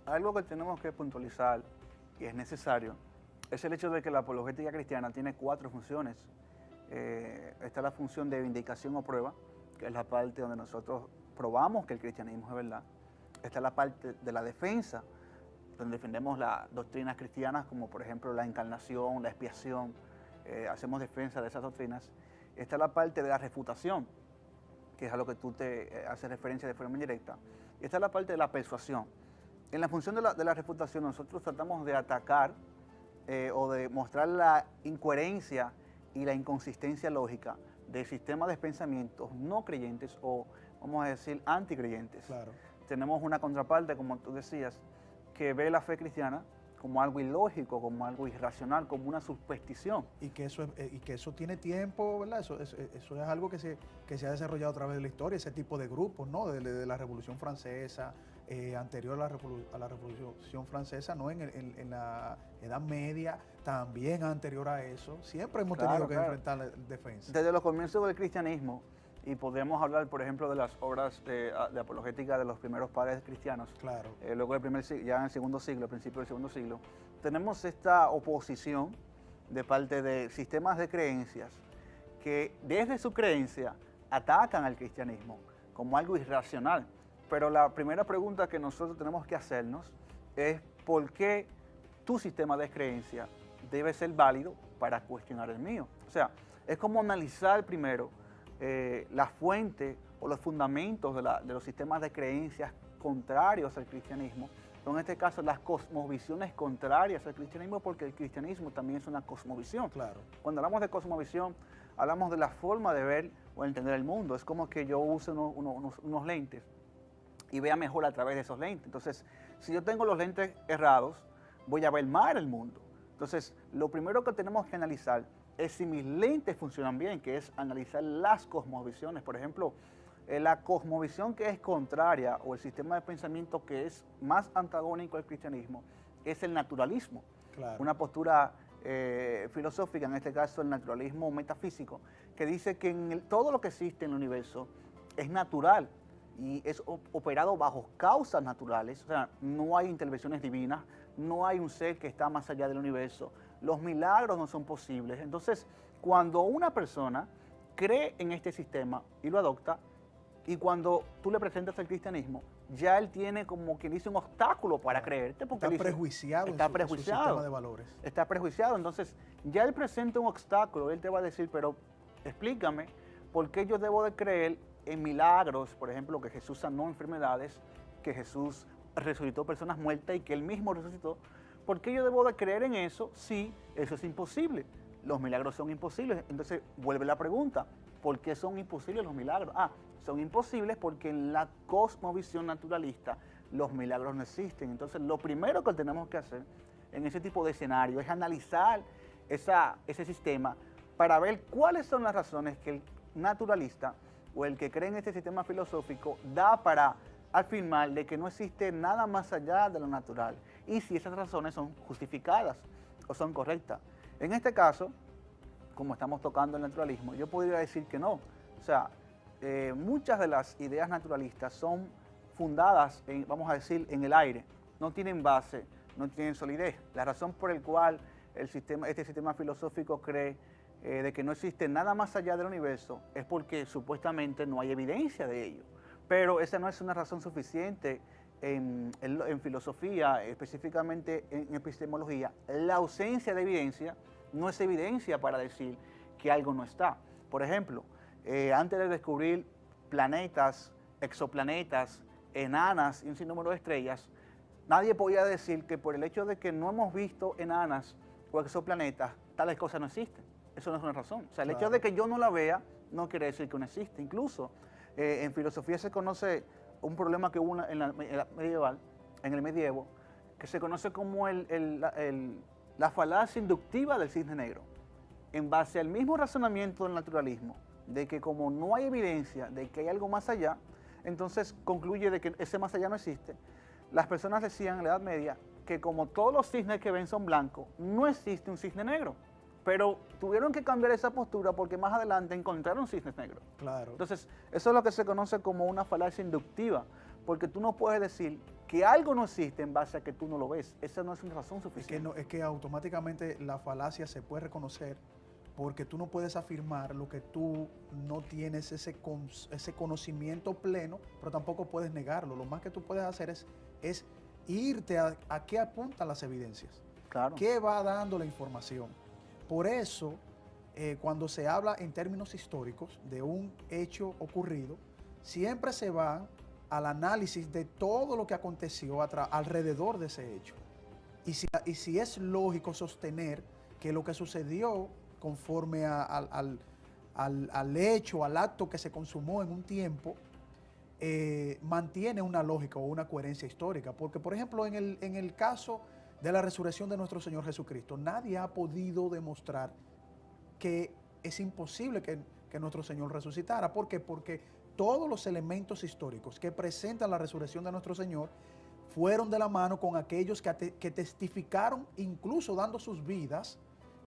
algo que tenemos que puntualizar y es necesario es el hecho de que la apologética cristiana tiene 4 funciones. Está la función de vindicación o prueba, que es la parte donde nosotros probamos que el cristianismo es verdad. Está la parte de la defensa, donde defendemos las doctrinas cristianas, como por ejemplo la encarnación, la expiación, hacemos defensa de esas doctrinas. Está la parte de la refutación, que es a lo que tú te haces referencia de forma indirecta. Y está la parte de la persuasión. En la función de la refutación nosotros tratamos de atacar o de mostrar la incoherencia y la inconsistencia lógica de sistemas de pensamientos no creyentes o, vamos a decir, anticreyentes. Claro. Tenemos una contraparte, como tú decías, que ve la fe cristiana como algo ilógico, como algo irracional, como una superstición. Y que eso tiene tiempo, ¿verdad? Eso es algo que se ha desarrollado a través de la historia, ese tipo de grupos, ¿no? De la Revolución Francesa, anterior a la Revolución Francesa, ¿no? En la Edad Media, también anterior a eso, siempre hemos tenido que enfrentar la defensa. Desde los comienzos del cristianismo, y podríamos hablar, por ejemplo, de las obras de apologética de los primeros padres cristianos. Claro. Luego ya en el segundo siglo, principio del segundo siglo, tenemos esta oposición de parte de sistemas de creencias que desde su creencia atacan al cristianismo como algo irracional. Pero la primera pregunta que nosotros tenemos que hacernos es ¿por qué tu sistema de creencia debe ser válido para cuestionar el mío? O sea, es como analizar primero la fuente o los fundamentos de los sistemas de creencias contrarios al cristianismo, o en este caso las cosmovisiones contrarias al cristianismo, porque el cristianismo también es una cosmovisión. Claro. Cuando hablamos de cosmovisión, hablamos de la forma de ver o entender el mundo. Es como que yo use unos lentes y vea mejor a través de esos lentes. Entonces, si yo tengo los lentes errados, voy a ver mal el mundo. Entonces, lo primero que tenemos que analizar es si mis lentes funcionan bien, que es analizar las cosmovisiones. Por ejemplo, la cosmovisión que es contraria o el sistema de pensamiento que es más antagónico al cristianismo es el naturalismo. Claro. Una postura filosófica, en este caso el naturalismo metafísico, que dice que todo lo que existe en el universo es natural y es operado bajo causas naturales. O sea, no hay intervenciones divinas, no hay un ser que está más allá del universo, los milagros no son posibles. Entonces, cuando una persona cree en este sistema y lo adopta, y cuando tú le presentas el cristianismo, ya él tiene como quien dice un obstáculo para creerte. Porque está prejuiciado en su sistema de valores. Está prejuiciado, entonces ya él presenta un obstáculo, él te va a decir, pero explícame por qué yo debo de creer en milagros, por ejemplo, que Jesús sanó enfermedades, que Jesús resucitó personas muertas y que él mismo resucitó. ¿Por qué yo debo de creer en eso si eso es imposible? Los milagros son imposibles. Entonces vuelve la pregunta, ¿por qué son imposibles los milagros? Son imposibles porque en la cosmovisión naturalista los milagros no existen. Entonces lo primero que tenemos que hacer en ese tipo de escenario es analizar ese sistema para ver cuáles son las razones que el naturalista o el que cree en este sistema filosófico da para afirmar de que no existe nada más allá de lo natural y si esas razones son justificadas o son correctas. En este caso, como estamos tocando el naturalismo, yo podría decir que no. O sea, muchas de las ideas naturalistas son fundadas, vamos a decir, en el aire. No tienen base, no tienen solidez. La razón por la cual este sistema filosófico cree de que no existe nada más allá del universo es porque supuestamente no hay evidencia de ello. Pero esa no es una razón suficiente en filosofía, específicamente en epistemología. La ausencia de evidencia no es evidencia para decir que algo no está. Por ejemplo, antes de descubrir planetas, exoplanetas, enanas y un sinnúmero de estrellas, nadie podía decir que por el hecho de que no hemos visto enanas o exoplanetas, tales cosas no existen. Eso no es una razón. O sea, el hecho de que yo no la vea no quiere decir que no existe. Incluso en filosofía se conoce un problema que hubo en el medievo, que se conoce como la falacia inductiva del cisne negro. En base al mismo razonamiento del naturalismo, de que como no hay evidencia de que hay algo más allá, entonces concluye de que ese más allá no existe. Las personas decían en la Edad Media que como todos los cisnes que ven son blancos, no existe un cisne negro. Pero tuvieron que cambiar esa postura porque más adelante encontraron cisnes negros. Claro. Entonces, eso es lo que se conoce como una falacia inductiva, porque tú no puedes decir que algo no existe en base a que tú no lo ves. Esa no es una razón Es que, suficiente. es que automáticamente la falacia se puede reconocer porque tú no puedes afirmar lo que tú no tienes ese conocimiento pleno, pero tampoco puedes negarlo. Lo más que tú puedes hacer es irte a qué apuntan las evidencias, Claro. qué va dando la información. Por eso, cuando se habla en términos históricos de un hecho ocurrido, siempre se va al análisis de todo lo que aconteció alrededor de ese hecho. Y si es lógico sostener que lo que sucedió conforme al hecho, al acto que se consumó en un tiempo, mantiene una lógica o una coherencia histórica. Porque, por ejemplo, en el caso de la resurrección de nuestro Señor Jesucristo, nadie ha podido demostrar que es imposible que nuestro Señor resucitara. ¿Por qué? Porque todos los elementos históricos que presentan la resurrección de nuestro Señor fueron de la mano con aquellos que testificaron, incluso dando sus vidas,